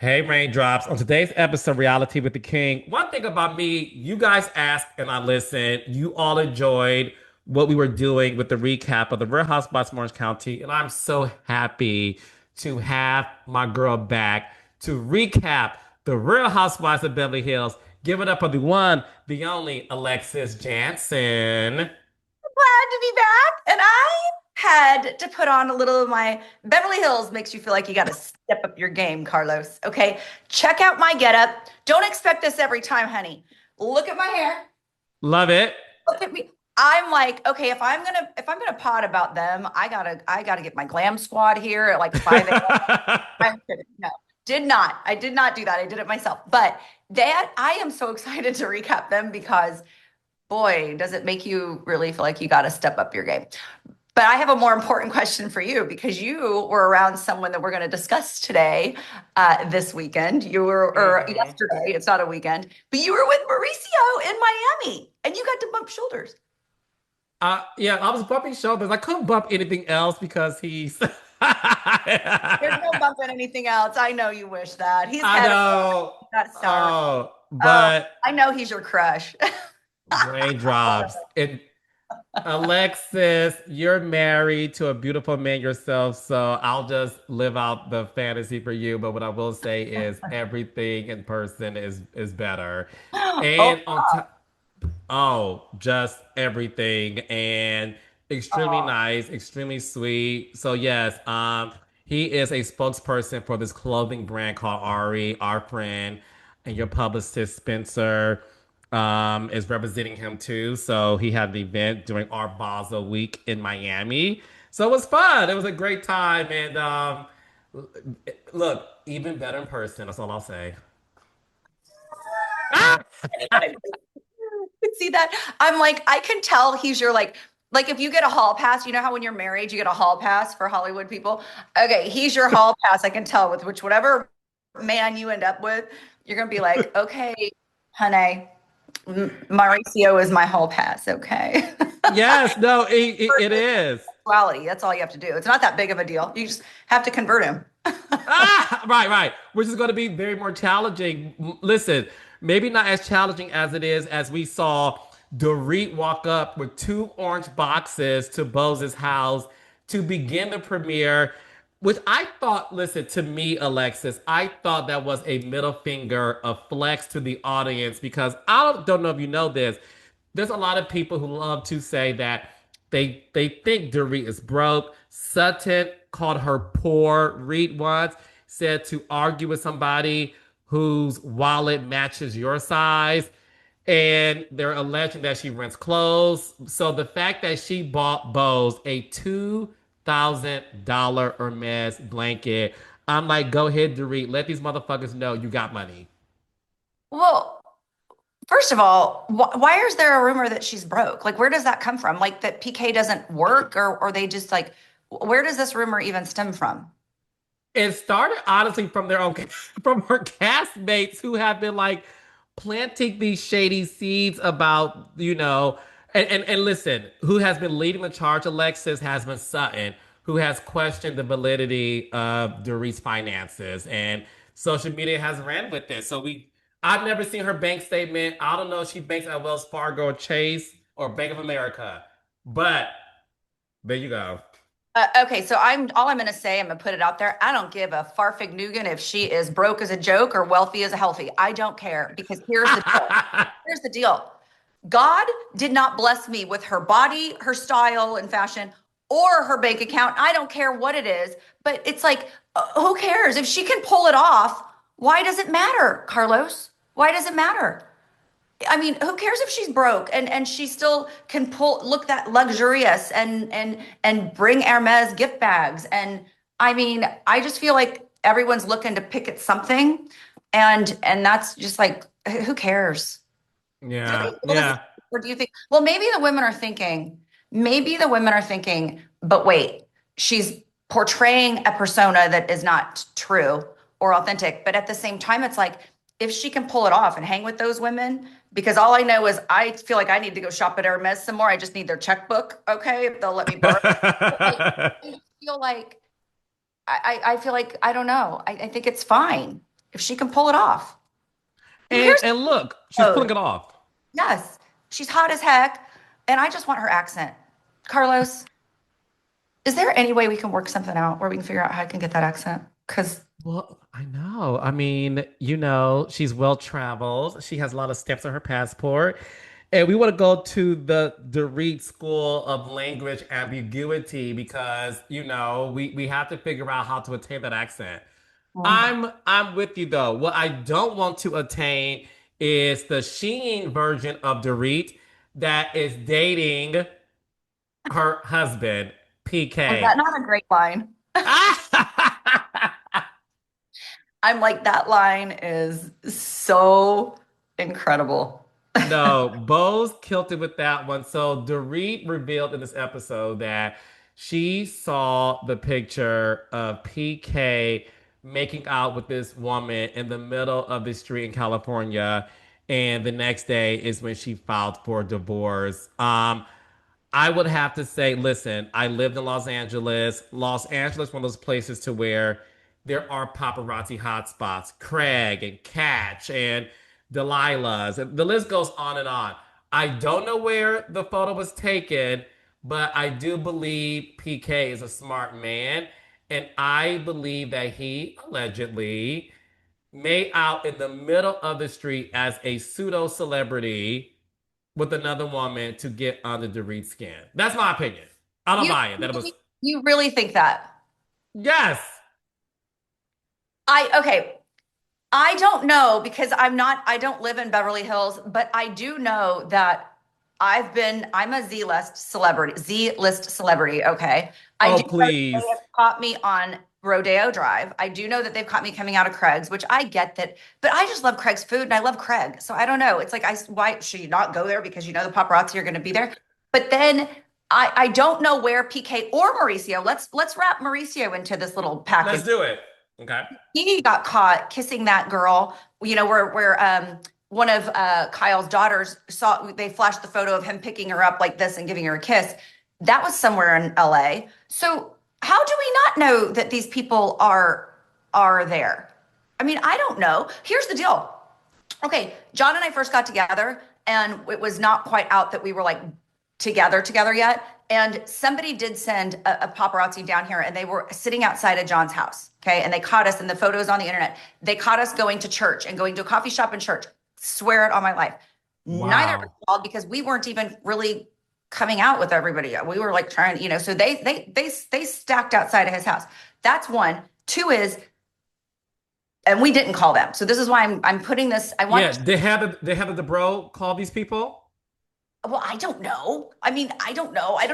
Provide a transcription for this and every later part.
Hey, Raindrops. On today's episode, Reality with the King, one thing about me, you guys asked and I listened. You all enjoyed what we were doing with the recap of the Real Housewives of Orange County. And I'm so happy to have my girl back to recap the Real Housewives of Beverly Hills. Give it up for the one, the only Alexis Jansen. Glad to be back. And I had to put on a little of my Beverly Hills makes you feel like you got to step up your game, Carlos. Okay. Check out my getup. Don't expect this every time, honey. Look at my hair. Love it. Look at me. I'm like, okay, if I'm gonna pod about them, I gotta get my glam squad here at like 5 a.m. I'm kidding. No, did not. I did not do that. I did it myself. But that I am so excited to recap them because boy, does it make you really feel like you got to step up your game. But I have a more important question for you because you were around someone that we're going to discuss today, this weekend. You were, or Mhm. yesterday, it's not a weekend, but you were with Mauricio in Miami and you got to bump shoulders. Yeah, I was bumping shoulders. I couldn't bump anything else because he's. There's no bumping anything else. I know you wish that. He's I had know. that sour. Oh, Oh, but I know he's your crush. raindrops. And Alexis, you're married to a beautiful man yourself, so I'll just live out the fantasy for you. But what I will say is everything in person is better. Oh, And on top. Oh, just everything and extremely oh. nice, extremely sweet. So yes, he is a spokesperson for this clothing brand called Ari. Our friend and your publicist Spencer is representing him too. So he had an event during Art Basel week in Miami. So it was fun. It was a great time and look, even better in person. That's all I'll say. Could see that. I'm like, I can tell he's your like if you get a hall pass, you know how when you're married, you get a hall pass for Hollywood people. Okay, he's your hall pass. I can tell with which whatever man you end up with, you're gonna be like, okay, honey, Mauricio is my hall pass. Okay. Yes, no, it is. Quality. That's all you have to do. It's not that big of a deal. You just have to convert him. Right, right. Which is going to be very more challenging. Listen, maybe not as challenging as it is as we saw Dorit walk up with two orange boxes to Bose's house to begin the premiere, which I thought, listen, to me, Alexis, I thought that was a middle finger, a flex to the audience because I don't know if you know this. There's a lot of people who love to say that they think Dorit is broke. Sutton called her poor. Reed once said to argue with somebody whose wallet matches your size. And they're alleging that she rents clothes. So the fact that she bought Bose a $2,000 Hermes blanket, I'm like, go ahead, Dorit. Let these motherfuckers know you got money. Well, first of all, why is there a rumor that she's broke? Like, where does that come from? Like that PK doesn't work, or they just like, where does this rumor even stem from? It started honestly from their own from her castmates who have been like planting these shady seeds about, and listen, who has been leading the charge, Alexis, has been Sutton, who has questioned the validity of Dorit's finances. And social media has ran with this. I've never seen her bank statement. I don't know if she banks at Wells Fargo or Chase or Bank of America. But there you go. Okay, so I'm gonna say, I'm gonna put it out there. I don't give a farfig Nugan if she is broke as a joke or wealthy as a healthy. I don't care because here's the deal. Here's the deal. God did not bless me with her body, her style and fashion, or her bank account. I don't care what it is, but it's like, who cares? If she can pull it off, why does it matter, Carlos? Why does it matter? I mean, who cares if she's broke and she still can pull look that luxurious and bring Hermes gift bags. And I mean, I just feel like everyone's looking to pick at something and that's just like who cares? Do they Yeah, feel the same? yeah. Or do you think, well, maybe the women are thinking, but wait, she's portraying a persona that is not true or authentic. But at the same time, it's like, if she can pull it off and hang with those women, because all I know is I feel like I need to go shop at Hermes some more. I just need their checkbook. Okay. If they'll let me borrow. I feel like, I feel like, I don't know. I think it's fine. if she can pull it off. And Here's and look, she's oh pulling it off. yes, she's hot as heck, and I just want her accent. Carlos, is there any way we can work something out where we can figure out how I can get that accent? Because Well, I know. I mean, she's well traveled. She has a lot of stamps on her passport. And we want to go to the Dorit School of Language Ambiguity because, we have to figure out how to attain that accent. I'm with you though. What I don't want to attain is the Sheen version of Dorit that is dating her husband, was that PK. not a great line? I'm like, that line is so incredible. No, Bose killed it with that one. So Dorit revealed in this episode that she saw the picture of PK making out with this woman in the middle of the street in California. And the next day is when she filed for divorce. I would have to say, listen, I lived in Los Angeles. Los Angeles, one of those places to where there are paparazzi hotspots, Craig and Catch and Delilah's, and the list goes on and on. I don't know where the photo was taken, but I do believe PK is a smart man, and I believe that he allegedly made out in the middle of the street as a pseudo celebrity with another woman to get under Dorit's skin. That's my opinion. I don't You buy it. That it was really, you really think that? yes. Okay. I don't know because I don't live in Beverly Hills, but I do know that I'm a Z-list celebrity. Okay. I Oh do know that they please. have caught me on Rodeo Drive. I do know that they've caught me coming out of Craig's, which I get that, but I just love Craig's food and I love Craig. So I don't know. It's like, why should you not go there because you know the paparazzi are going to be there? But then I don't know where PK or Mauricio, let's wrap Mauricio into this little Let's package. do it. Okay. He got caught kissing that girl, where one of Kyle's daughters saw they flashed the photo of him picking her up like this and giving her a kiss. That was somewhere in LA. So how do we not know that these people are there? I mean, I don't know. Here's the deal. Okay, John and I first got together, and it was not quite out that we were like together yet. And somebody did send a paparazzi down here, and they were sitting outside of John's house. Okay, and they caught us, and the photos on the internet. They caught us going to church and going to a coffee shop in church. Swear it on my life. Neither of us Wow. called because we weren't even really coming out with everybody. We were like trying, So they stacked outside of his house. That's one. Two is, and we didn't call them. So this is why I'm putting this. I want Yeah, they had the bro call these people. Well, I don't know. I mean, I don't know. I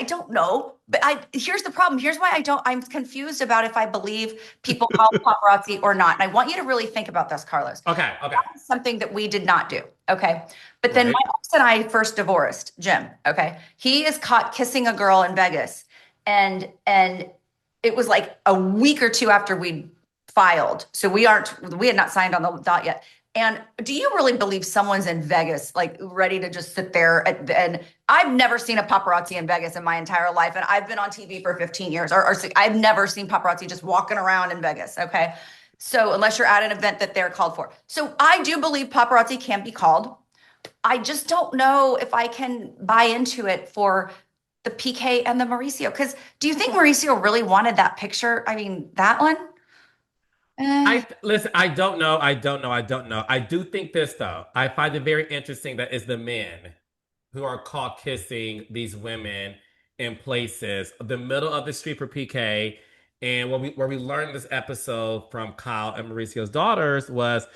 don't know. But here's the problem. Here's why I'm confused about if I believe people call paparazzi or not. And I want you to really think about this, Carlos. Okay, okay. That is something that we did not do. Okay. But then Right. my ex and I first divorced, Jim. Okay. He is caught kissing a girl in Vegas. And it was like a week or two after we filed. So we had not signed on the dot yet. And do you really believe someone's in Vegas, like ready to just sit there? And I've never seen a paparazzi in Vegas in my entire life. And I've been on TV for 15 years, or I've never seen paparazzi just walking around in Vegas. Okay. So unless you're at an event that they're called for. So I do believe paparazzi can be called. I just don't know if I can buy into it for the PK and the Mauricio. Because do you think Mauricio really wanted that picture? I mean, that one? Eh. I listen, I don't know. I don't know. I don't know. I do think this though. I find it very interesting that it's the men who are caught kissing these women in places, the middle of the street for PK. And where we learned this episode from Kyle and Mauricio's daughters was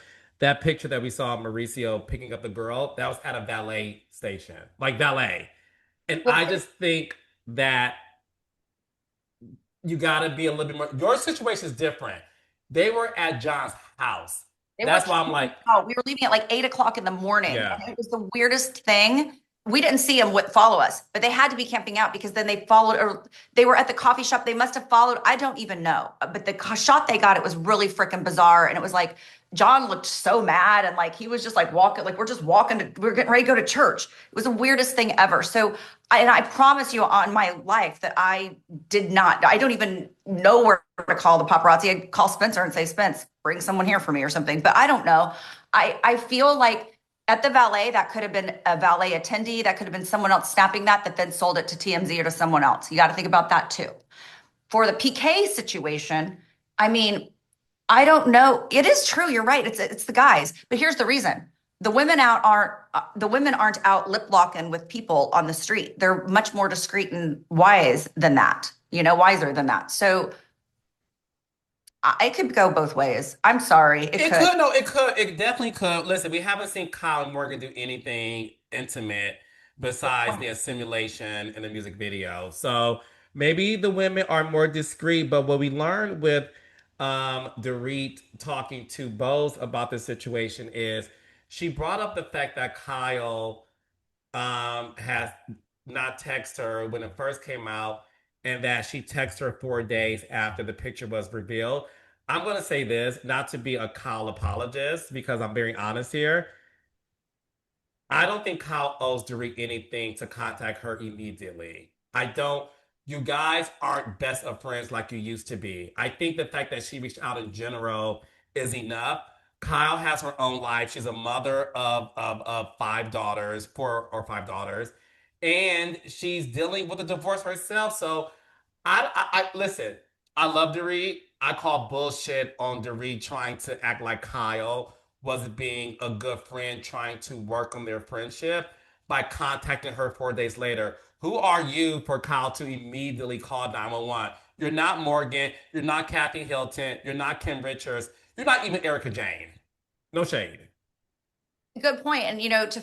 that picture that we saw of Mauricio picking up the girl, that was at a valet station, like valet. And Well, I just think that you got to be a little bit more. Your situation is different. They were at John's house. they were That's why I'm like, out. We were leaving at like 8 o'clock in the morning. yeah. And it was the weirdest thing. we didn't see them follow us, but they had to be camping out because then they followed, or they were at the coffee shop. They must have followed. I don't even know. But the shot they got, it was really freaking bizarre. And it was like, John looked so mad. And like, he was just like walking, like, we're just walking we're getting ready to go to church. It was the weirdest thing ever. So, and I promise you on my life that I don't even know where to call the paparazzi. I'd call Spencer and say, Spence, bring someone here for me or something. But I don't know. I feel like, at the valet, that could have been a valet attendee. That could have been someone else snapping that then sold it to TMZ or to someone else. You got to think about that too. For the PK situation, I mean, I don't know. It is true. You're right. It's the guys. But here's the reason: the women aren't out lip locking with people on the street. They're much more discreet and wise than that. Wiser than that. So it could go both ways. I'm sorry. It It could. could, no, it could, it definitely could. Listen, we haven't seen Kyle Morgan do anything intimate besides the simulation and the music video. So maybe the women are more discreet, but what we learned with Dorit talking to Bose about this situation is she brought up the fact that Kyle has not texted her when it first came out, and that she texted her 4 days after the picture was revealed. I'm going to say this, not to be a Kyle apologist, because I'm very honest here. I don't think Kyle owes Dorit anything to contact her immediately. I don't. You guys aren't best of friends like you used to be. I think the fact that she reached out in general is enough. Kyle has her own life. She's a mother of five daughters, 4 or 5 daughters, and she's dealing with a divorce herself. So I listen. I love Dorit. I call bullshit on Dorit trying to act like Kyle was being a good friend, trying to work on their friendship by contacting her 4 days later. Who are you for Kyle to immediately call 911? You're not Morgan. You're not Kathy Hilton. You're not Kim Richards. You're not even Erica Jane. No shade. Good point. And to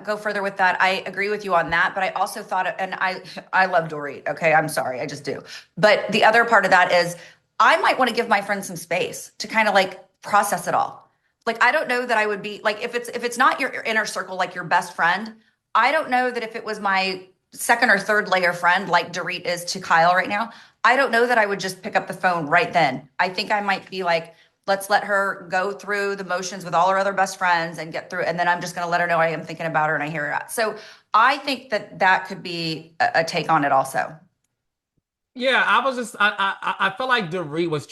go further with that, I agree with you on that. But I also thought, and I love Dorit. Okay, I'm sorry, I just do. But the other part of that is, I might want to give my friend some space to kind of like process it all. Like, I don't know that I would be like, if it's not your inner circle, like your best friend. I don't know that if it was my second or third layer friend, like Dorit is to Kyle right now, I don't know that I would just pick up the phone right then. I think I might be like, let's let her go through the motions with all her other best friends and get through. And then I'm just going to let her know I am thinking about her and I hear her out. So I think that could be a take on it also. Yeah, I was just I felt like Dorit was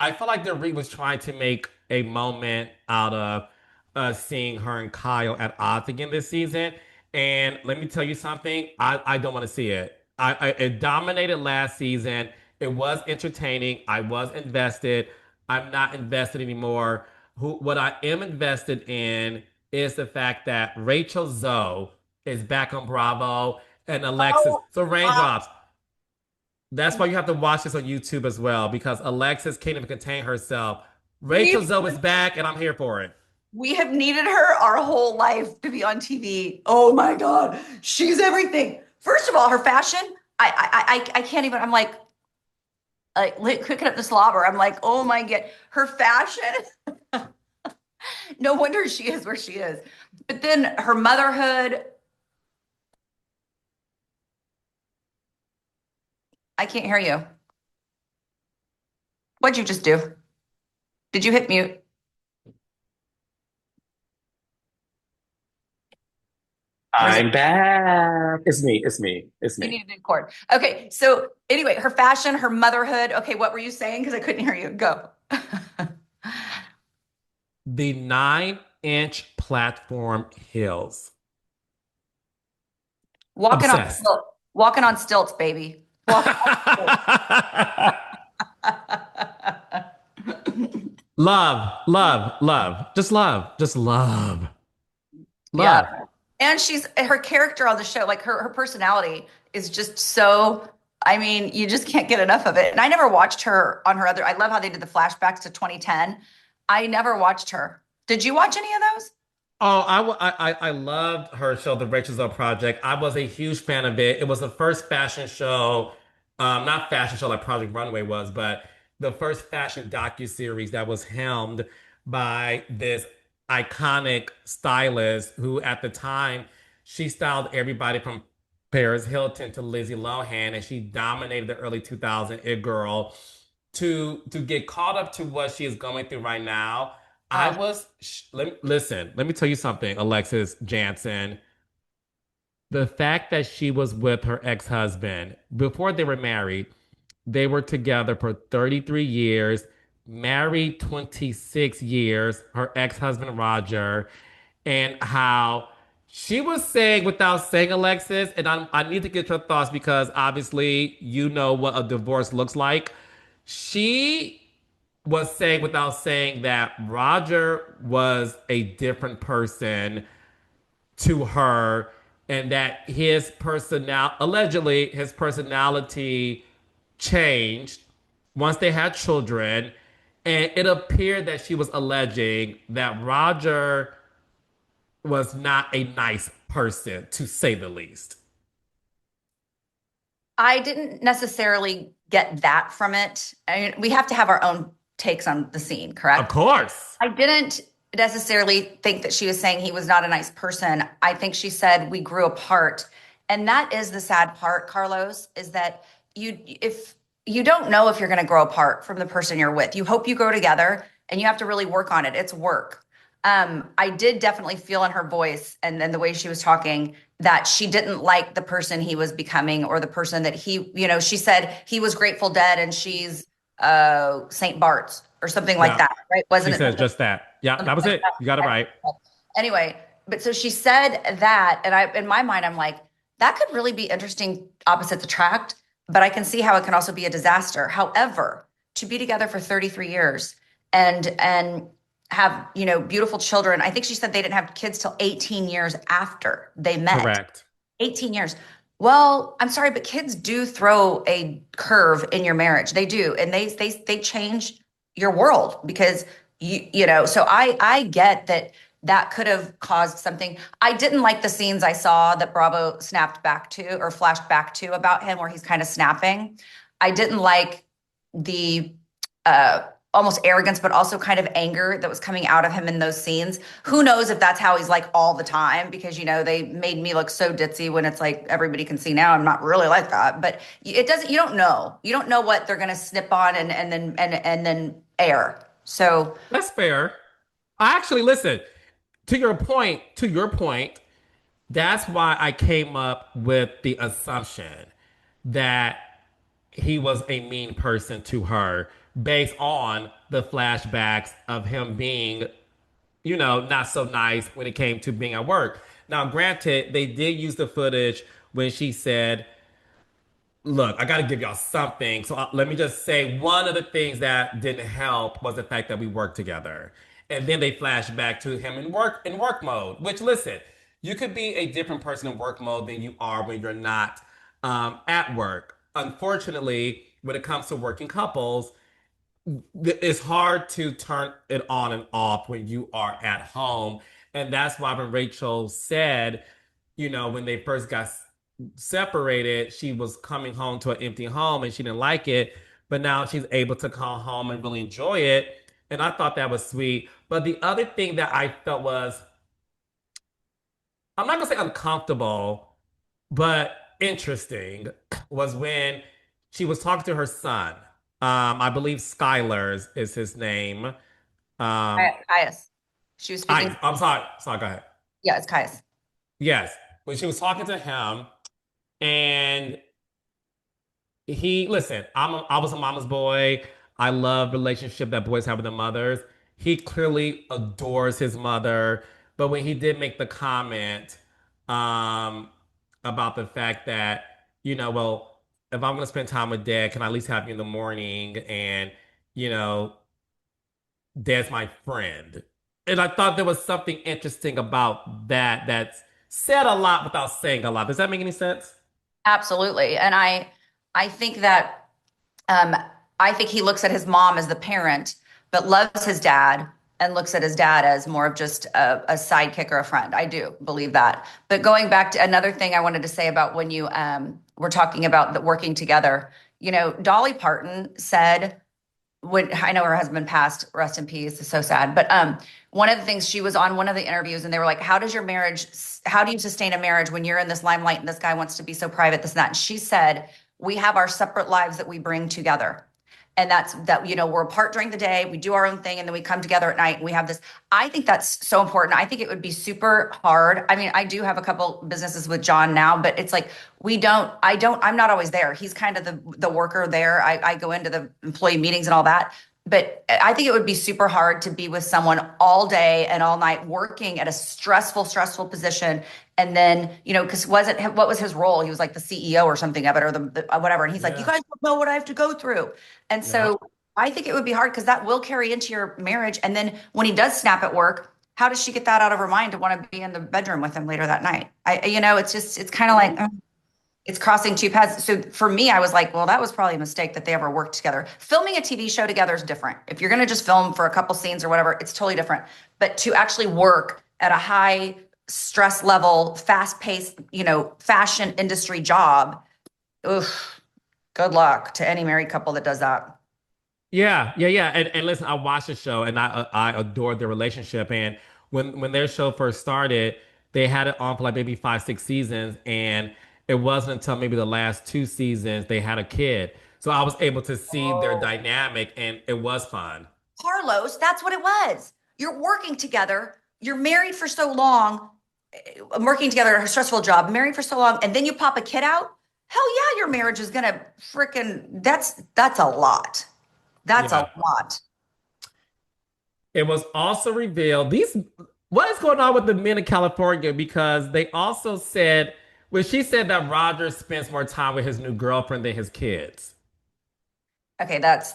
I feel like the Reed was trying to make a moment out of seeing her and Kyle at odds again this season. And let me tell you something, I don't want to see it. It dominated last season. It was entertaining. I was invested. I'm not invested anymore. What I am invested in is the fact that Rachel Zoe is back on Bravo and Alexis. Oh, So uh, raindrops. That's why you have to watch this on YouTube as well, because Alexis can't even contain herself. Rachel we've Zoe is back, and I'm here for it. we have needed her our whole life to be on TV. Oh my God, she's everything. First of all, her fashion, I can't even. I'm like cooking up the slobber. I'm like, oh my God, her fashion. No wonder she is where she is. But then her motherhood, I can't hear you. What'd you just do? Did you hit mute? Or is it I'm back. It's me. It's me. It's you me. need a new cord? Okay. So anyway, her fashion, her motherhood. Okay, what were you saying? Because I couldn't hear you. Go. The 9-inch platform heels. Walking on Obsessed. stilts. Walking on stilts, baby. Walking on stilts. Love, love, love. Just love. Just love. Yeah. Love. And she's her character on the show, like her personality is just so, I mean, you just can't get enough of it. And I never watched her on her other, I love how they did the flashbacks to 2010. I never watched her. Did you watch any of those? Oh, I loved her show, The Rachel Zoe Project. I was a huge fan of it. It was the first fashion show, not fashion show like Project Runway was, but the first fashion docu-series that was helmed by this iconic stylist who at the time she styled everybody from Paris Hilton to Lizzie Lohan, and she dominated the early 2000s it girl. To get caught up to what she is going through right now, I Uh, was listen, let me tell you something, Alexis Jansen. The fact that she was with her ex-husband before they were married, they were together for 33 years, married 26 years, her ex-husband Roger, and how she was saying without saying, Alexis, and I need to get your thoughts because obviously you know what a divorce looks like. She was saying without saying that Roger was a different person to her, and that allegedly his personality changed once they had children, and it appeared that she was alleging that Roger was not a nice person, to say the least. I didn't necessarily get that from it. I mean, we have to have our own takes on the scene, Of correct? course. I didn't necessarily think that she was saying he was not a nice person. I think she said we grew apart. And that is the sad part, Carlos, is that if you don't know if you're going to grow apart from the person you're with, you hope you grow together and you have to really work on it. It's work. I did definitely feel in her voice and then the way she was talking that she didn't like the person he was becoming or the person that she said he was Grateful Dead and she's St. Bart's or something like Yeah. that, right? She Wasn't it says something, just that. Yeah, something that was like it. You got it right. that? Anyway, but so she said that, and in my mind, I'm like, that could really be interesting, opposites attract, but I can see how it can also be a disaster. However, to be together for 33 years and have, beautiful children. I think she said they didn't have kids till 18 years after they met. Correct. 18 years. Well, I'm sorry, but kids do throw a curve in your marriage. They do, and they change your world because so I get that that could have caused something. I didn't like the scenes I saw that Bravo snapped back to or flashed back to about him where he's kind of snapping. I didn't like the uh almost arrogance, but also kind of anger that was coming out of him in those scenes. Who knows if that's how he's like all the time? Because they made me look so ditzy when it's like everybody can see now I'm not really like that. But it doesn't. You don't know. You don't know what they're going to snip on and then air. So That's fair. I actually listen to your point, that's why I came up with the assumption that he was a mean person to her based on the flashbacks of him being, not so nice when it came to being at work. Now, granted, they did use the footage when she said, look, I got to give y'all something. So let me just say one of the things that didn't help was the fact that we worked together. And then they flash back to him in work mode, which listen, you could be a different person in work mode than you are when you're not at work. Unfortunately, when it comes to working couples, it's hard to turn it on and off when you are at home. And that's why when Rachel said, when they first got separated, she was coming home to an empty home and she didn't like it. But now she's able to come home and really enjoy it. And I thought that was sweet. But the other thing that I felt was, I'm not going to say uncomfortable, but interesting, was when she was talking to her son. I believe Skylar is his name. Caius, she was speaking. I'm sorry. Sorry, go ahead. Yeah, it's Caius. Yes. When she was talking to him, and I was a mama's boy. I love relationship that boys have with their mothers. He clearly adores his mother, but when he did make the comment um, about the fact that, well, if I'm gonna spend time with dad, can I at least have you in the morning? And you know, dad's my friend. And I thought there was something interesting about that that's said a lot without saying a lot. Does that make any sense? Absolutely. And I think that um I think he looks at his mom as the parent, but loves his dad and looks at his dad as more of just a sidekick or a friend. I do believe that. But going back to another thing I wanted to say about when you were talking about the working together, Dolly Parton said when I know her husband passed, rest in peace. It's so sad. But one of the things she was on one of the interviews and they were like, how do you sustain a marriage when you're in this limelight and this guy wants to be so private, this and that? And she said, we have our separate lives that we bring together. And that's that, we're apart during the day, we do our own thing, and then we come together at night and we have this. I think that's so important. I think it would be super hard. I mean, I do have a couple businesses with John now, but it's like I'm not always there. He's kind of the worker there. I go into the employee meetings and all that. But I think it would be super hard to be with someone all day and all night working at a stressful position. And then, because what was his role? He was like the CEO or something of it, or the whatever. And he's like, you Yeah. guys don't know what I have to go through. And Yeah. so I think it would be hard because that will carry into your marriage. And then when he does snap at work, how does she get that out of her mind to want to be in the bedroom with him later that night? It's kind of like, it's crossing two paths. So for me, I was like, well, that was probably a mistake that they ever worked together. Filming a TV show together is different. If you're going to just film for a couple scenes or whatever, it's totally different. But to actually work at a high stress level, fast paced, fashion industry job, oof, good luck to any married couple that does that. Yeah, yeah, yeah. And listen, I watched the show and I adored their relationship. And when their show first started, they had it on for like maybe 5, 6 seasons, and it wasn't until maybe the last 2 seasons they had a kid. So I was able to see their Oh, dynamic, and it was fun. Carlos, that's what it was. You're working together. You're married for so long, working together at a stressful job, married for so long, and then you pop a kid out. Hell yeah, your marriage is gonna freaking. That's a lot. That's a Yeah. lot. It was also revealed these what is going on with the men in California, because they also said, well, she said that Roger spends more time with his new girlfriend than his kids. Okay, that's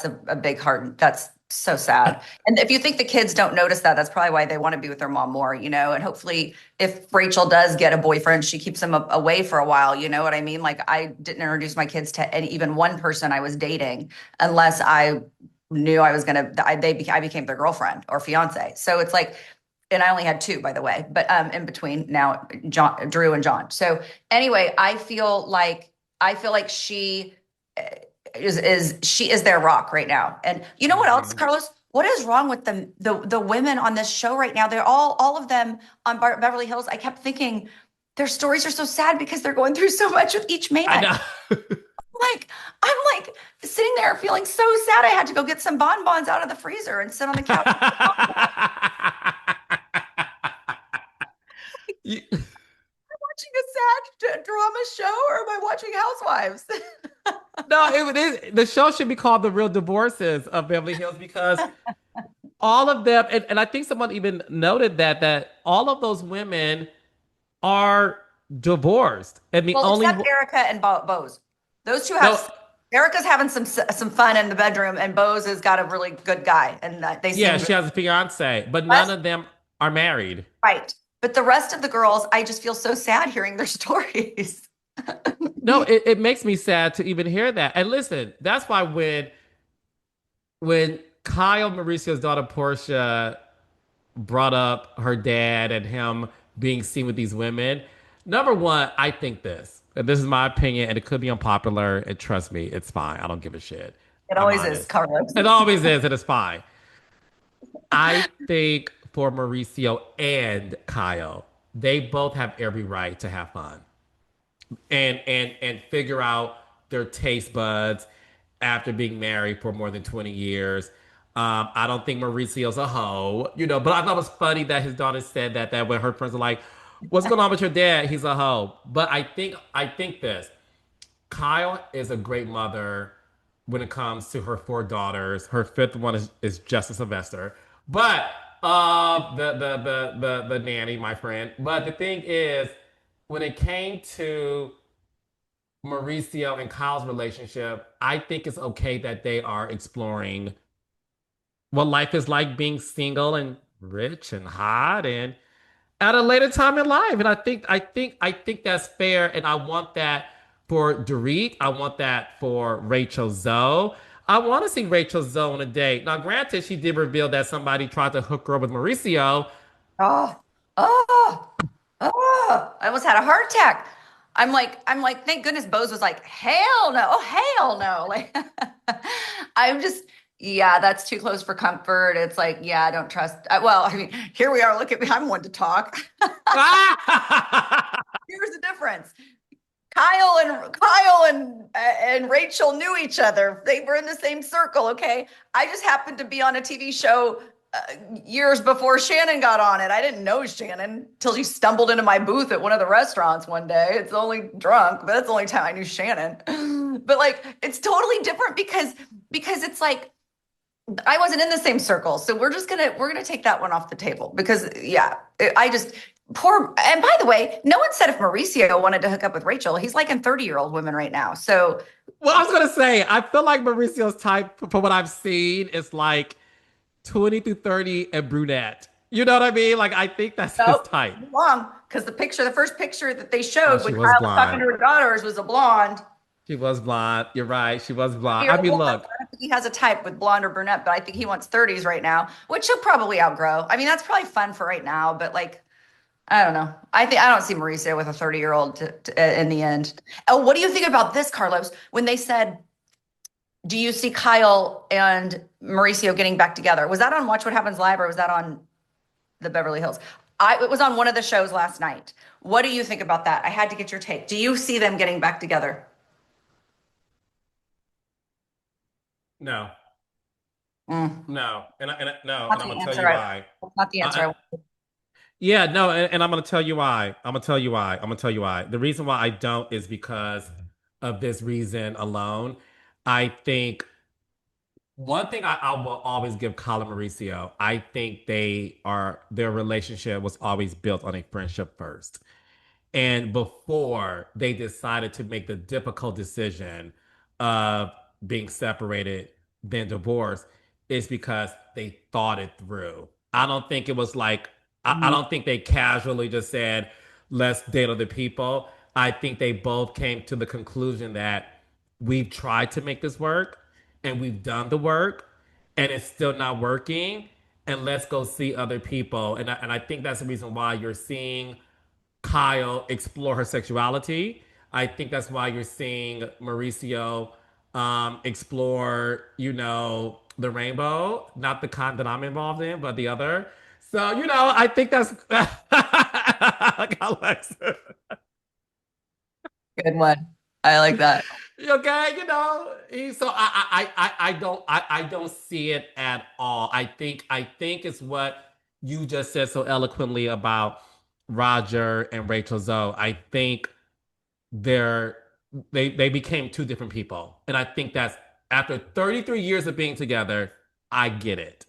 a big heart. That's so sad. And if you think the kids don't notice that, that's probably why they want to be with their mom more, And hopefully, if Rachel does get a boyfriend, she keeps him away for a while. You know what I mean? Like I didn't introduce my kids to even one person I was dating unless I knew I was gonna. I became their girlfriend or fiance. So it's like, and I only had two, by the way, but in between now, Drew and John. So anyway, I feel like she she is their rock right now. And you know what else, Mhm. Carlos? What is wrong with the women on this show right now? They're all of them on Beverly Hills. I kept thinking their stories are so sad because they're going through so much with each man. I know. I'm like sitting there feeling so sad. I had to go get some bonbons out of the freezer and sit on the couch. You- Watching a sad drama show, or am I watching Housewives? no, it is the show should be called The Real Divorces of Beverly Hills, because all of them, and I think someone even noted that all of those women are divorced. And the Well, only except Erica and Bose. Those two no, have. Erica's having some fun in the bedroom, and Bose has got a really good guy, and they yeah, seem she has a fiance, but none rest, of them are married. right. But the rest of the girls, I just feel so sad hearing their stories. No, it makes me sad to even hear that. And listen, that's why when Kyle Mauricio's daughter Portia brought up her dad and him being seen with these women, number one, I think this, and this is my opinion, and it could be unpopular, and trust me, it's fine. I don't give a shit. It I'm always is, honest. Carlos. It always is, and it's fine. I think for Mauricio and Kyle, they both have every right to have fun and figure out their taste buds after being married for more than 20 years. I don't think Mauricio's a hoe, but I thought it was funny that his daughter said that when her friends are like, "What's going on with your dad? He's a hoe." But I think this. Kyle is a great mother when it comes to her four daughters. Her fifth one is Jessica Sylvester, but the nanny, my friend. But the thing is, when it came to Mauricio and Kyle's relationship, I think it's okay that they are exploring what life is like being single and rich and hot and at a later time in life. And I think that's fair. And I want that for Dorit. I want that for Rachel Zoe. I want to see Rachel Zoe on a date. Now, granted, she did reveal that somebody tried to hook her up with Mauricio. Oh, oh, oh! I almost had a heart attack. Thank goodness Bose was like, hell no, hell no. Like, I'm just, Yeah, that's too close for comfort. It's like, yeah, I don't trust. Well, I mean, here we are. Look at me. I'm one to talk. Here's the difference. Kyle and Rachel knew each other. They were in the same circle. Okay, I just happened to be on a TV show uh, years before Shannon got on it. I didn't know Shannon till she stumbled into my booth at one of the restaurants one day. It's only drunk, but that's the only time I knew Shannon. But like, it's totally different because it's like I wasn't in the same circle. So we're gonna take that one off the table because yeah, I just poor and by the way, no one said if Mauricio wanted to hook up with Rachel. He's like in 30-year-old women right now. So Well, I was gonna say, I feel like Mauricio's type, from what I've seen, is like 20 through 30 and brunette. You know what I mean? Like, I think that's his nope, type. wrong. Because the first picture that they Oh, showed she when was Kyle was talking blonde. to her daughters was a blonde. She was blonde. You're right. She was blonde. I 30-year-old mean, woman. look, I don't think he has a type with blonde or brunette, but I think he wants 30s right now, which he'll probably outgrow. I mean, that's probably fun for right now, but like I don't know. I don't see Mauricio with a 30-year-old in the end. Oh, what do you think about this, Carlos? When they said, "Do you see Kyle and Mauricio getting back together?" Was that on Watch What Happens Live or was that on the Beverly Hills? It was on one of the shows last night. What do you think about that? I had to get your take. Do you see them getting back together? no, Mm, no, no, not and I'm the gonna tell answer. you why. That's not the answer. Yeah, no, and I'm gonna tell you why. I'm gonna tell you why. I'm gonna tell you why. The reason why I don't is because of this reason alone. I think one thing I will always give Colin Mauricio, I think their relationship was always built on a friendship first. And before they decided to make the difficult decision of being separated, then divorced, is because they thought it through. I don't think it was like, I Mhm. don't think they casually just said, let's date other people. I think they both came to the conclusion that we've tried to make this work and we've done the work and it's still not working. And let's go see other people. And I think that's the reason why you're seeing Kyle explore her sexuality. I think that's why you're seeing Mauricio explore, the rainbow, not the kind that I'm involved in, but the other. So, I think that's Alex. Good one. I like that. Okay, so I don't see it at all. I think it's what you just said so eloquently about Roger and Rachel Zoe. I think they're they became two different people. And I think that's after 33 years of being together, I get it.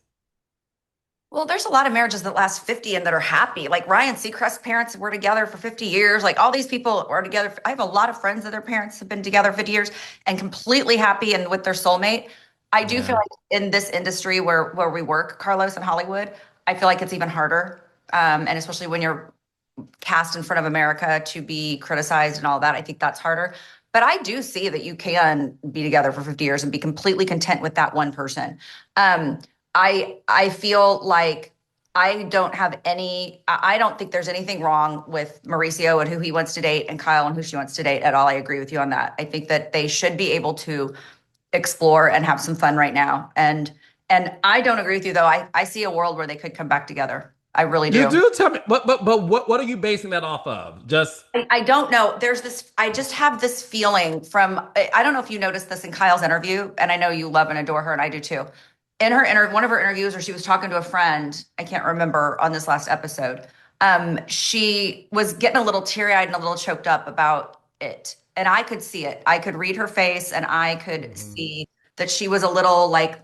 Well, there's a lot of marriages that last 50 and that are happy. Like Ryan Seacrest's parents were together for 50 years. Like all these people are together. I have a lot of friends that their parents have been together 50 years and completely happy and with their soulmate. I do feel Yeah. like in this industry where we work, Carlos, in Hollywood, I feel like it's even harder. And especially when you're cast in front of America to be criticized and all that, I think that's harder. But I do see that you can be together for 50 years and be completely content with that one person. Um, I feel like I don't think there's anything wrong with Mauricio and who he wants to date and Kyle and who she wants to date at all. I agree with you on that. I think that they should be able to explore and have some fun right now. And I don't agree with you though. I see a world where they could come back together. I really You do. do tell me, but what are you basing that off of? Just I don't know. I just have this feeling from, I don't know if you noticed this in Kyle's interview, and I know you love and adore her, and I do too. In one of her interviews where she was talking to a friend, I can't remember on this last episode, she was getting a little teary eyed and a little choked up about it. And I could see it. I could read her face and I could Mhm. see that she was a little like,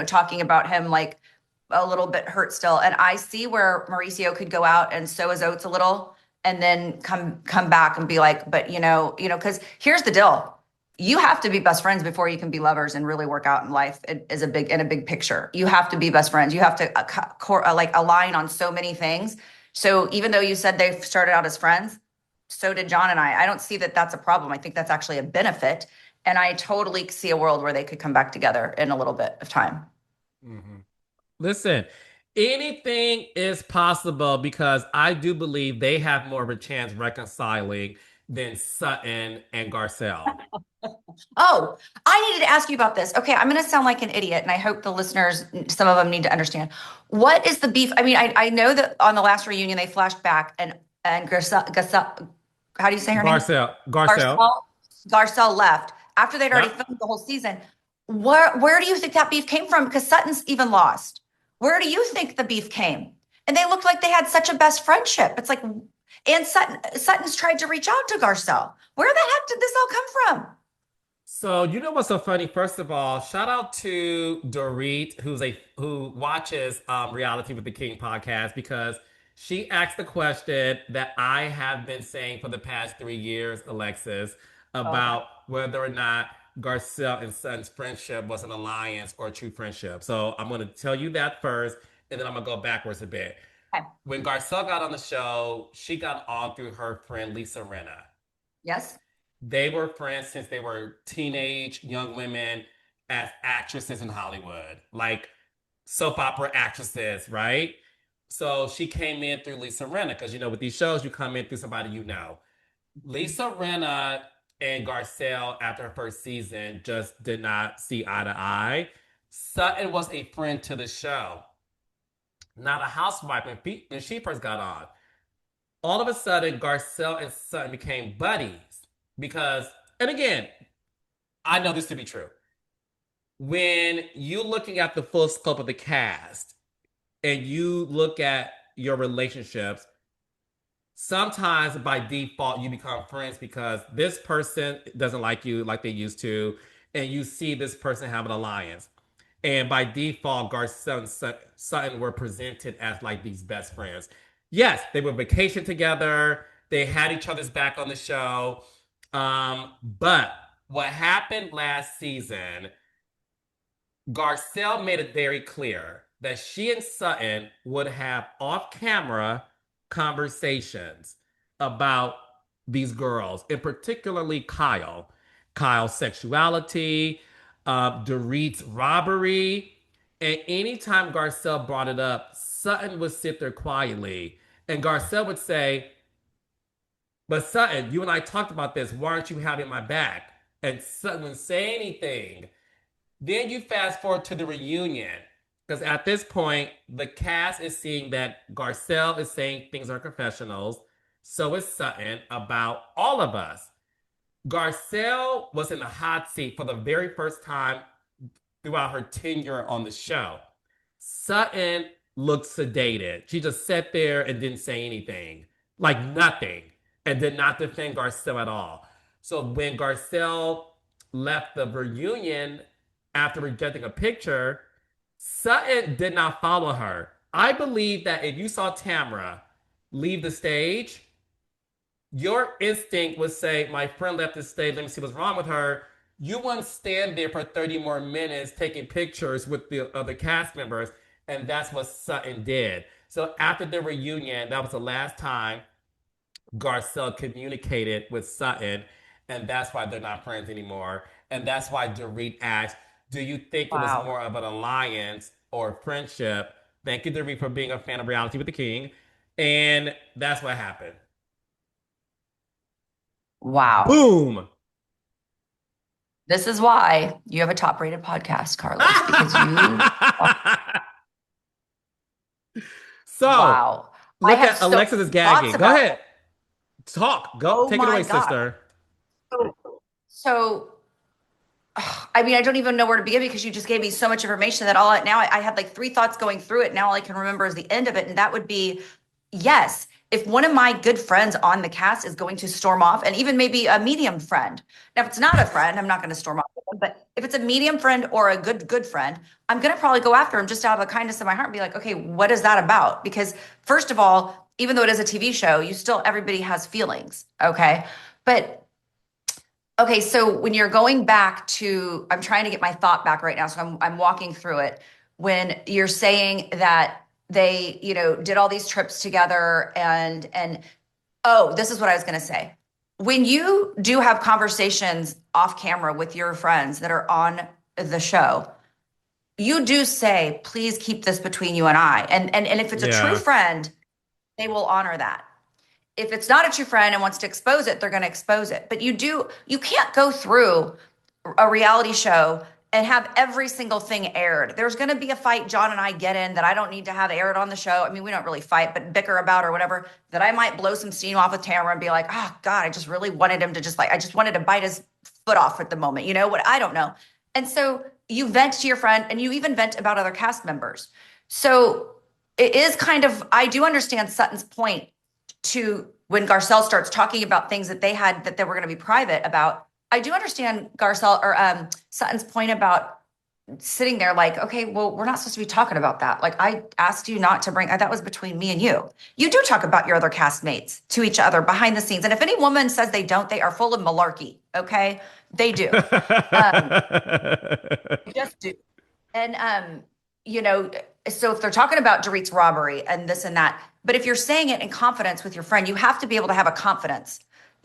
talking about him like a little bit hurt still. And I see where Mauricio could go out and sow his oats a little and then come back and be like, but because here's the deal. You have to be best friends before you can be lovers and really work out in life. It is in a big picture. You have to be best friends. You have to like align on so many things. So even though you said they started out as friends, so did John and I. I don't see that that's a problem. I think that's actually a benefit. And I totally see a world where they could come back together in a little bit of time. Mhm. Listen, anything is possible because I do believe they have more of a chance reconciling than Sutton and Garcelle. Oh, I needed to ask you about this. Okay, I'm going to sound like an idiot, and I hope the listeners, some of them need to understand. What is the beef? I mean, I know that on the last reunion they flashed back and Garcelle, how do you say her name? Garcelle. Garcelle, Garcelle left after they'd already Yep. filmed the whole season. Where do you think that beef came from? Because Sutton's even lost. Where do you think the beef came? And they looked like they had such a best friendship. It's like, and Sutton's tried to reach out to Garcelle. Where the heck did this all come from? So you know what's so funny? First of all, shout out to Dorit, who watches Reality with the King podcast because she asked the question that I have been saying for the past 3 years, Alexis, Okay. about whether or not Garcelle and Son's friendship was an alliance or a true friendship. So I'm going to tell you that first, and then I'm going to go backwards a bit. Okay. When Garcelle got on the show, she got on through her friend Lisa Rinna. Yes. They were friends since they were teenage young women as actresses in Hollywood, like soap opera actresses, right? So she came in through Lisa Rinna because with these shows you come in through somebody you know. Lisa Rinna and Garcelle after her first season just did not see eye to eye. Sutton was a friend to the show, not a housewife when she first got on. All of a sudden, Garcelle and Sutton became buddies because, and again, I know this to be true. When you looking at the full scope of the cast and you look at your relationships, sometimes by default you become friends because this person doesn't like you like they used to, and you see this person have an alliance. And by default, Garcelle and Sutton were presented as like these best friends. Yes, they were vacation together. They had each other's back on the show. But what happened last season, Garcelle made it very clear that she and Sutton would have off camera conversations about these girls, and particularly Kyle. Kyle's sexuality, Dorit's robbery. And anytime Garcelle brought it up, Sutton would sit there quietly. And Garcelle would say, but Sutton, you and I talked about this. Why aren't you having my back? And Sutton wouldn't say anything. Then you fast forward to the reunion. Because at this point, the cast is seeing that Garcelle is saying things are confessionals. So is Sutton about all of us. Garcelle was in the hot seat for the very first time throughout her tenure on the show. Sutton looked sedated. She just sat there and didn't say anything, like nothing, and did not defend Garcelle at all. So when Garcelle left the reunion after rejecting a picture, Sutton did not follow her. I believe that if you saw Tamra leave the stage, your instinct would say, my friend left the stage, let me see what's wrong with her. You wouldn't stand there for 30 more minutes taking pictures with the other cast members. And that's what Sutton did. So after the reunion, that was the last time Garcelle communicated with Sutton. And that's why they're not friends anymore. And that's why Dorit asked, do you think it was Wow. more of an alliance or friendship? Thank you, Dorit, for being a fan of Reality with the King. And that's what happened. Wow. Boom. This is why you have a top rated podcast, Carlos, because you, So, wow. I look have at so Alexis is thoughts gagging. Go about, ahead. Talk. Go. oh Take it my away, God. sister. So, I mean, I don't even know where to begin because you just gave me so much information that I had like three thoughts going through it. Now all I can remember is the end of it. And that would be, yes, if one of my good friends on the cast is going to storm off, and even maybe a medium friend. Now, if it's not a friend, I'm not going to storm off with them. But if it's a medium friend or a good friend, I'm going to probably go after him just out of the kindness of my heart and be like, okay, what is that about? Because first of all, even though it is a TV show, everybody has feelings. Okay. But okay, so when you're going back to, I'm trying to get my thought back right now, so I'm walking through it. When you're saying that they, did all these trips together and oh, this is what I was going to say. When you do have conversations off camera with your friends that are on the show, you do say, please keep this between you and I. And if it's a true Yeah. friend, they will honor that. If it's not a true friend and wants to expose it, they're going to expose it. But you can't go through a reality show and have every single thing aired. There's going to be a fight John and I get in that I don't need to have aired on the show. I mean, we don't really fight, but bicker about or whatever, that I might blow some steam off with Tamara and be like, oh God, I just really wanted him to just like, I just wanted to bite his foot off at the moment. You know what? I don't know. And so you vent to your friend and you even vent about other cast members. So it is kind of, I do understand Sutton's point to when Garcelle starts talking about things that they had that they were going to be private about. I do understand Garcelle or Sutton's point about sitting there like, okay, well, we're not supposed to be talking about that. Like I asked you not to bring, that was between me and you. You do talk about your other castmates to each other behind the scenes. And if any woman says they don't, they are full of malarkey. Okay. They do. Um, just do. And you know, so if they're talking about Dorit's robbery and this and that, but if you're saying it in confidence with your friend, you have to be able to have a confidence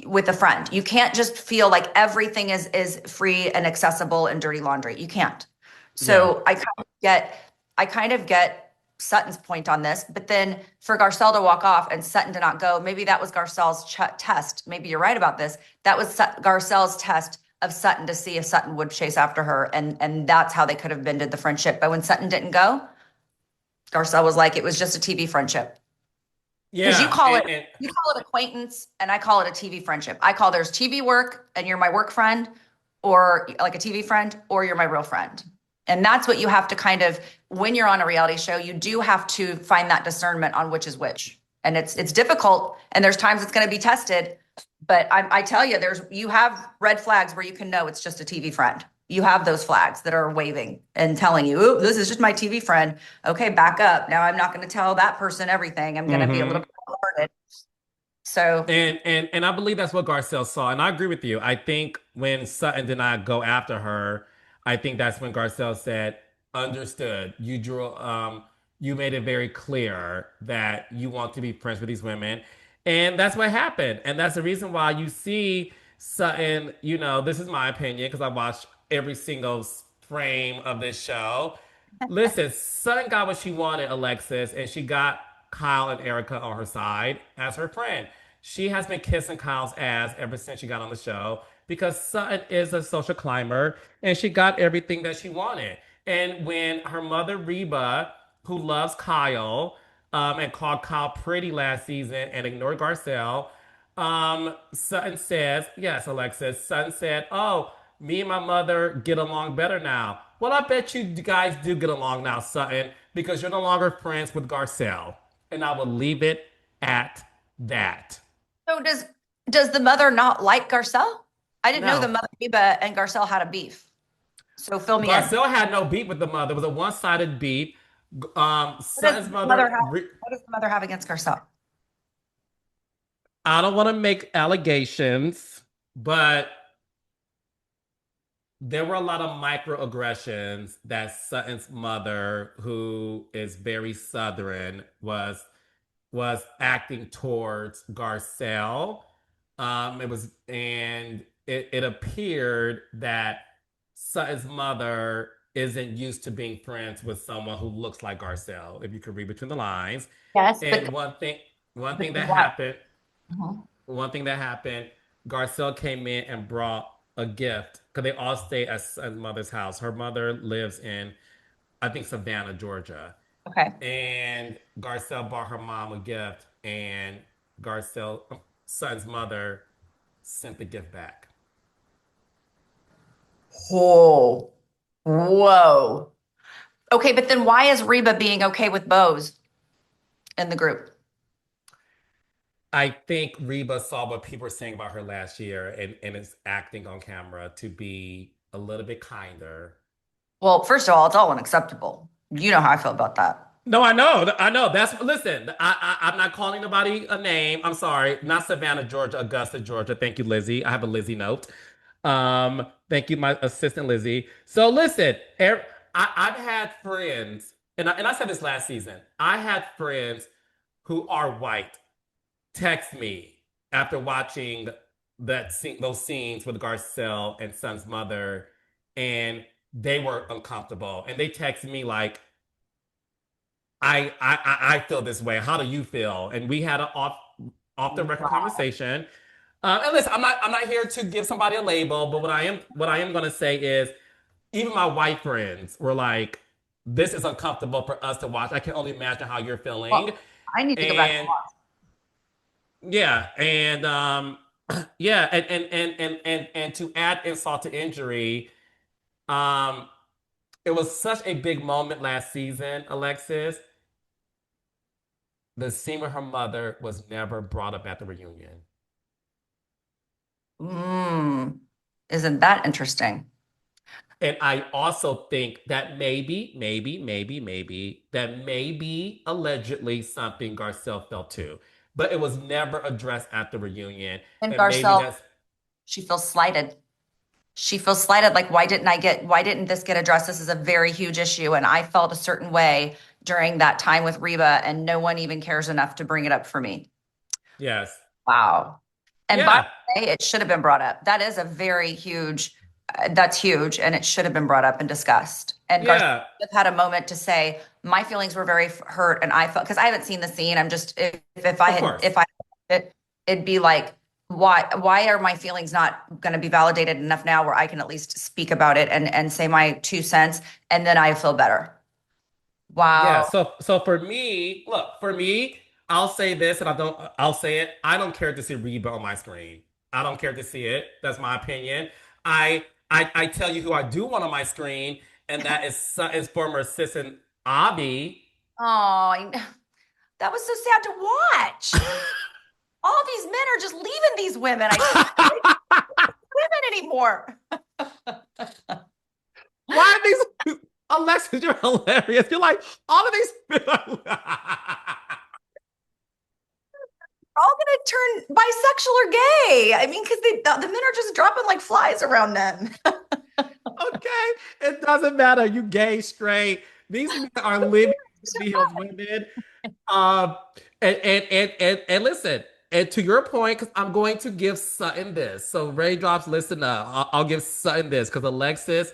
with a friend. You can't just feel like everything is free and accessible and dirty laundry. You can't. Yeah. So I kind of get Sutton's point on this, but then for Garcelle to walk off and Sutton to not go, maybe that was Garcelle's test. Maybe you're right about this. That was Garcelle's test of Sutton to see if Sutton would chase after her, and that's how they could have bended the friendship. But when Sutton didn't go, Garcelle was like, it was just a TV friendship. Because Yeah. you call it acquaintance, and I call it a TV friendship. I call there's TV work, and you're my work friend, or like a TV friend, or you're my real friend. And that's what you have to kind of, when you're on a reality show, you do have to find that discernment on which is which. And it's difficult, and there's times it's going to be tested. But I tell you, you have red flags where you can know it's just a TV friend. You have those flags that are waving and telling you, "Ooh, this is just my TV friend." Okay, back up. Now I'm not going to tell that person everything. I'm going to be a little Mhm. bit guarded. So And I believe that's what Garcelle saw. And I agree with you. I think when Sutton did not go after her, I think that's when Garcelle said, understood. You made it very clear that you want to be friends with these women. And that's what happened. And that's the reason why you see Sutton, this is my opinion, because I watched every single frame of this show. Listen, Sutton got what she wanted, Alexis, and she got Kyle and Erica on her side as her friend. She has been kissing Kyle's ass ever since she got on the show because Sutton is a social climber and she got everything that she wanted. And when her mother, Reba, who loves Kyle, and called Kyle pretty last season and ignored Garcelle, Sutton says, yes, Alexis, Sutton said, oh, me and my mother get along better now. Well, I bet you guys do get along now, Sutton, because you're no longer friends with Garcelle. And I will leave it at that. so does the mother not like Garcelle? I didn't know the No, mother Reba and Garcelle had a beef. So fill me in. Garcelle had no beef with the mother. It was a one-sided beef. What does Sutton's the mother mother, have? What does the mother have against Garcelle? I don't want to make allegations, but there were a lot of microaggressions that Sutton's mother, who is very Southern, was acting towards Garcelle. It appeared that Sutton's mother isn't used to being friends with someone who looks like Garcelle, if you could read between the lines. Yes, And one but thing that why? happened, Mhm. one thing that happened, Garcelle came in and brought a gift because they all stay at Sutton's mother's house. Her mother lives in, I think, Savannah, Georgia. Okay. And Garcelle bought her mom a gift, and Garcelle, son's mother, sent the gift back. Oh, whoa. Okay, but then why is Reba being okay with Bose in the group? I think Reba saw what people were saying about her last year and is acting on camera to be a little bit kinder. Well, first of all, it's all unacceptable. You know how I feel about that. No, I know, I know. Listen. I'm not calling nobody a name. I'm sorry, not Savannah, Georgia, Augusta, Georgia. Thank you, Lizzie. I have a Lizzie note. Thank you, my assistant Lizzie. So listen, I've had friends, and I said this last season. I had friends who are white text me after watching those scenes with Garcelle and Son's mother, and they were uncomfortable, and they text me like, I feel this way. How do you feel? And we had an off the record conversation. And listen, I'm not here to give somebody a label, but what I am gonna say is, even my white friends were like, "This is uncomfortable for us to watch. I can only imagine how you're feeling." Well, I need to go back and And watch. yeah, and yeah, and to add insult to injury, um, it was such a big moment last season, Alexis. The scene with her mother was never brought up at the reunion. Mm, isn't that interesting? And I also think that that maybe allegedly something Garcelle felt too, but it was never addressed at the reunion. And And maybe Garcelle, that's, she feels slighted. She feels slighted. Like, why didn't this get addressed? This is a very huge issue. And I felt a certain way during that time with Reba, and no one even cares enough to bring it up for me. yes. Wow. And by Yeah. the way, it should have been brought up. That is a very huge, that's huge. And it should have been brought up and discussed. And Garcia Yeah. had a moment to say, my feelings were very hurt. And I felt, because I haven't seen the scene. I'm just, if I Of had, course. if I, it, it'd be like, why are my feelings not going to be validated enough now where I can at least speak about it and say my 2 cents, and then I feel better. Yeah, Wow. so for me, look, for me, I'll say this and I'll say it. I don't care to see Reba on my screen. I don't care to see it. That's my opinion. I tell you who I do want on my screen, and that is former assistant Avi. Oh, that was so sad to watch. All these men are just leaving these women. I can't like women anymore. Why are these Alexis, you're hilarious. You're like, all of these They're all gonna turn bisexual or gay. I mean, because the men are just dropping like flies around them. Okay, it doesn't matter. You gay, straight. These men are living Beverly Hills women. Um, and listen, and to your point, because I'm going to give Sutton this. So raindrops, listen up. I'll give Sutton this because Alexis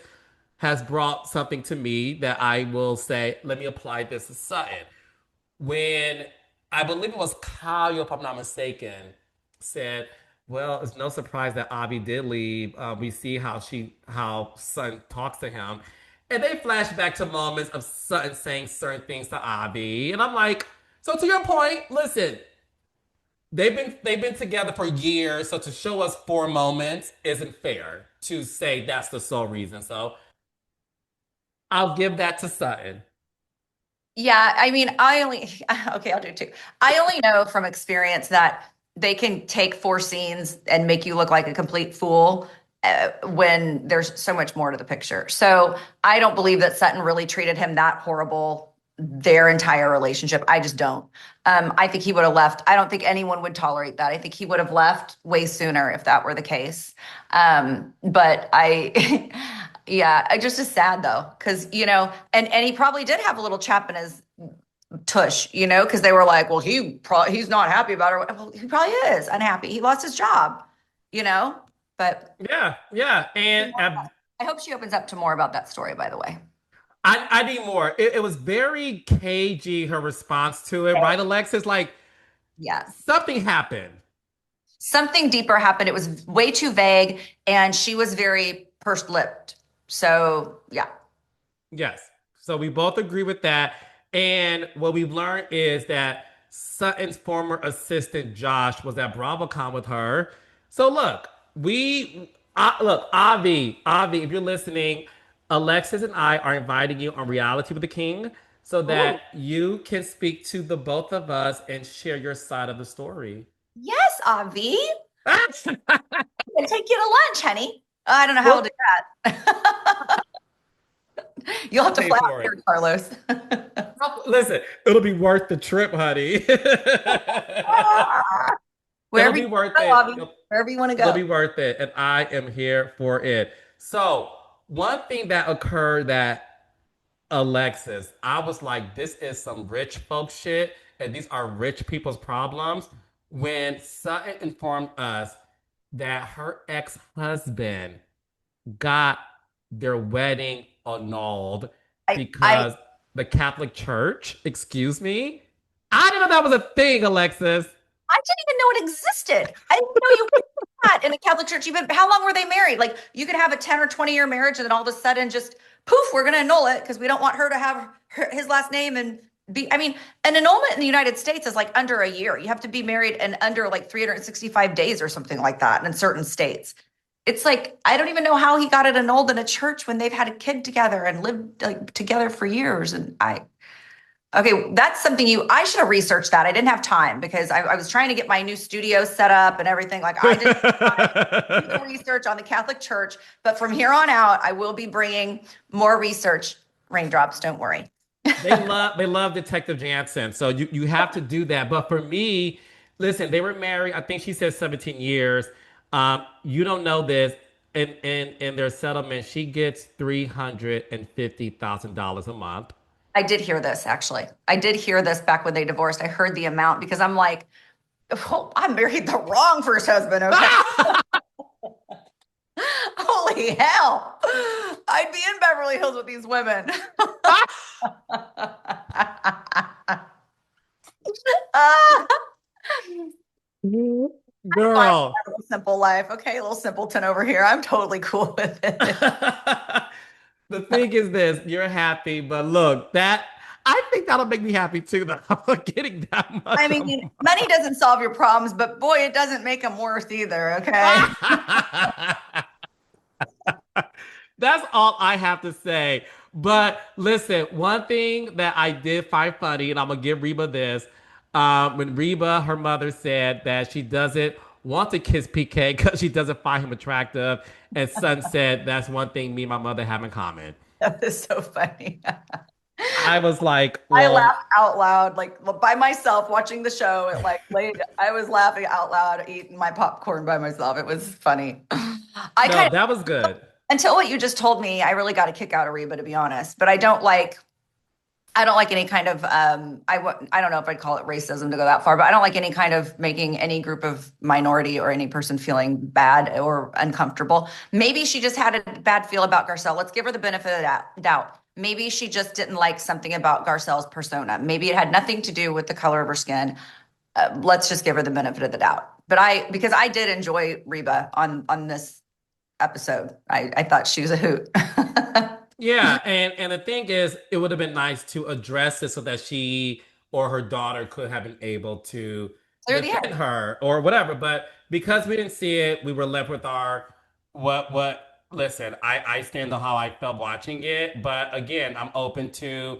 has brought something to me that I will say. Let me apply this to Sutton. When I believe it was Kyle, if I'm not mistaken, said, "Well, it's no surprise that Avi did leave. We see how Sutton talks to him." And they flash back to moments of Sutton saying certain things to Avi. And I'm like, so to your point, listen, they've been together for years. So to show us 4 moments isn't fair to say that's the sole reason. So I'll give that to Sutton. Yeah, I mean, I only okay, I'll do it too. I only know from experience that they can take 4 scenes and make you look like a complete fool when there's so much more to the picture. So I don't believe that Sutton really treated him that horrible their entire relationship. I just don't. I think he would have left. I don't think anyone would tolerate that. I think he would have left way sooner if that were the case. But I, yeah, I just is sad though, because and he probably did have a little chap in his tush, because they were like, well, he's not happy about her. Well, he probably is unhappy. He lost his job, you know. But Yeah, yeah. And I hope she opens up to more about that story. By the way, I need more. It was very cagey, her response to it, right, Alexis? Like yes, something happened. something deeper happened. It was way too vague, and she was very pursed lipped. So yeah, Yes. So we both agree with that. And what we've learned is that Sutton's former assistant Josh was at BravoCon with her. So look, Avi, if you're listening, Alexis and I are inviting you on Reality with the King so ooh, that you can speak to the both of us and share your side of the story. yes, Avi, and take you to lunch, honey. I don't know how I'll Well, do that. You'll have I'll to pay fly out for it. here, Carlos. Listen, it'll be worth the trip, honey. It'll Wherever you be worth go, it. Avi, wherever you want to It'll go. be worth it. And I am here for it. So, one thing that occurred that Alexis, I was like, this is some rich folk shit. And these are rich people's problems. When Sutton informed us that her ex husband got their wedding annulled I because the Catholic Church, excuse me, I didn't know that was a thing, Alexis. I didn't even know it existed. I didn't know you could do that in a Catholic church. Even how long were they married? Like you could have a 10 or 20-year marriage and then all of a sudden just poof, we're going to annul it because we don't want her to have his last name and be, I mean, an annulment in the United States is like under a year. You have to be married and under like 365 days or something like that in certain states. It's like, I don't even know how he got it annulled in a church when they've had a kid together and lived like together for years. And okay, that's something I should have researched that. I didn't have time because I was trying to get my new studio set up and everything. Like I didn't do the research on the Catholic Church, but from here on out, I will be bringing more research. Raindrops, don't worry. They love Detective Jansen. So you have to do that. But for me, listen, they were married, I think she said 17 years. You don't know this. In their settlement, she gets $350,000 a month. I did hear this actually. I did hear this back when they divorced. I heard the amount because I'm like, oh, I married the wrong first husband. Okay. Holy hell. I'd be in Beverly Hills with these women. Girl. A little simple life. Okay, a little simpleton over here. I'm totally cool with it. The thing is this, you're happy, but look, that I think that'll make me happy too, though. I'm getting that much. I mean, money doesn't solve your problems, but boy, it doesn't make them worse either. Okay. That's all I have to say. But listen, one thing that I did find funny, and I'm gonna give Reba this. When Reba, her mother, said that she doesn't want to kiss PK because she doesn't find him attractive, and Son said that's one thing me and my mother have in common. That is so funny. I was like, I well, laughed out loud, like by myself watching the show. It like late, I was laughing out loud, eating my popcorn by myself. It was funny. I no, kind that was good. until what you just told me, I really got a kick out of Reba, to be honest. But I don't like any kind of I don't know if I'd call it racism to go that far, but I don't like any kind of making any group of minority or any person feeling bad or uncomfortable. Maybe she just had a bad feel about Garcelle. Let's give her the benefit of that doubt. Maybe she just didn't like something about Garcelle's persona. Maybe it had nothing to do with the color of her skin. Let's just give her the benefit of the doubt. But because I did enjoy Reba on this episode. I thought she was a hoot. Yeah, and the thing is, it would have been nice to address it so that she or her daughter could have been able to Clear the defend air. her or whatever. But because we didn't see it, we were left with our what. Listen, I stand on how I felt watching it, but again, I'm open to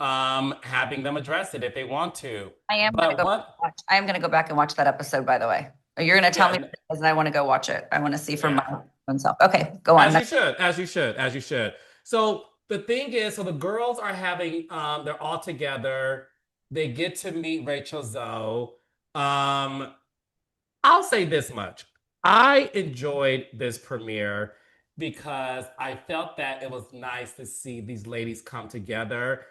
having them address it if they want to. I am gonna But go one, watch. I am gonna go back and watch that episode. By the way, you're gonna tell me yeah, what it is, and I want to go watch it. I want to see for my yeah. own self. Okay, go on. As you should, as you should, as you should. So the thing is, so the girls are having they're all together. They get to meet Rachel Zoe. Um, I'll say this much. I enjoyed this premiere because I felt that it was nice to see these ladies come together.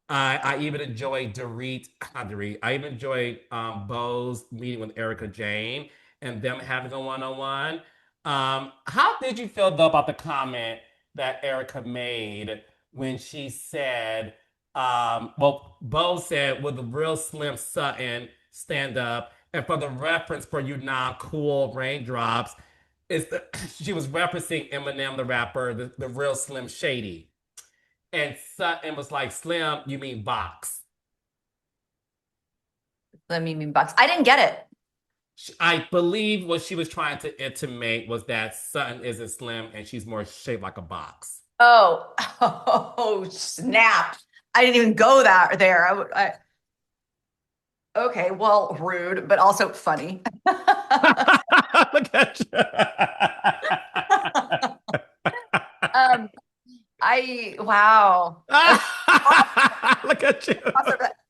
I even enjoyed Dorit, not Dorit, I even enjoyed Bo's meeting with Erica Jane and them having a one-on-one. How did you feel though about the comment that Erica made when she said, well, Bo said, "Will the real Slim Sutton stand up?" And for the reference for you non-cool raindrops, is the she was referencing Eminem the rapper, the real Slim Shady. And Sutton was like, "Slim, you mean box?" Let me mean box. I didn't get it. I believe what she was trying to intimate was that Sutton isn't slim and she's more shaped like a box. Oh, oh, snap! I didn't even go there. Okay, well, rude, but also funny. Look at you. um, wow. Look at you.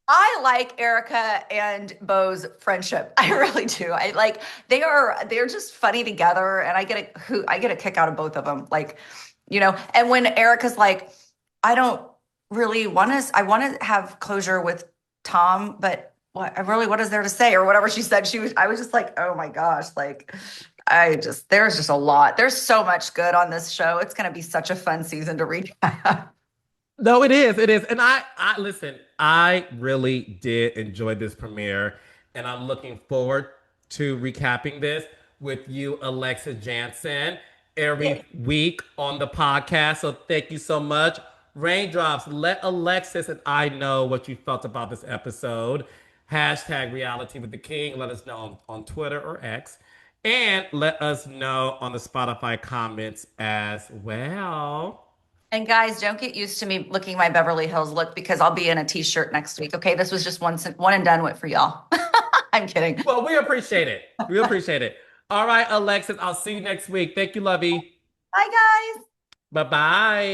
I like Erica and Bo's friendship. I really do. I like they're just funny together, and I get a kick out of both of them. Like, and when Erica's like, I don't really want to. I want to have closure with Tom, but what is there to say or whatever she said. I was just like, oh my gosh, like. There's just a lot. There's so much good on this show. It's going to be such a fun season to recap. No, it is. It is. And I listen, I really did enjoy this premiere. and I'm looking forward to recapping this with you, Alexa Jansen, Yeah. every week on the podcast. So thank you so much. Raindrops, let Alexis and I know what you felt about this episode. Hashtag reality with the king. Let us know on Twitter or X. And let us know on the Spotify comments as well. And guys, don't get used to me looking my Beverly Hills look because I'll be in a t-shirt next week. Okay, this was just one and done with for y'all. I'm kidding. Well, we appreciate it. We appreciate it. All right, Alexis, I'll see you next week. Thank you, Lovey. Bye, guys. Bye bye.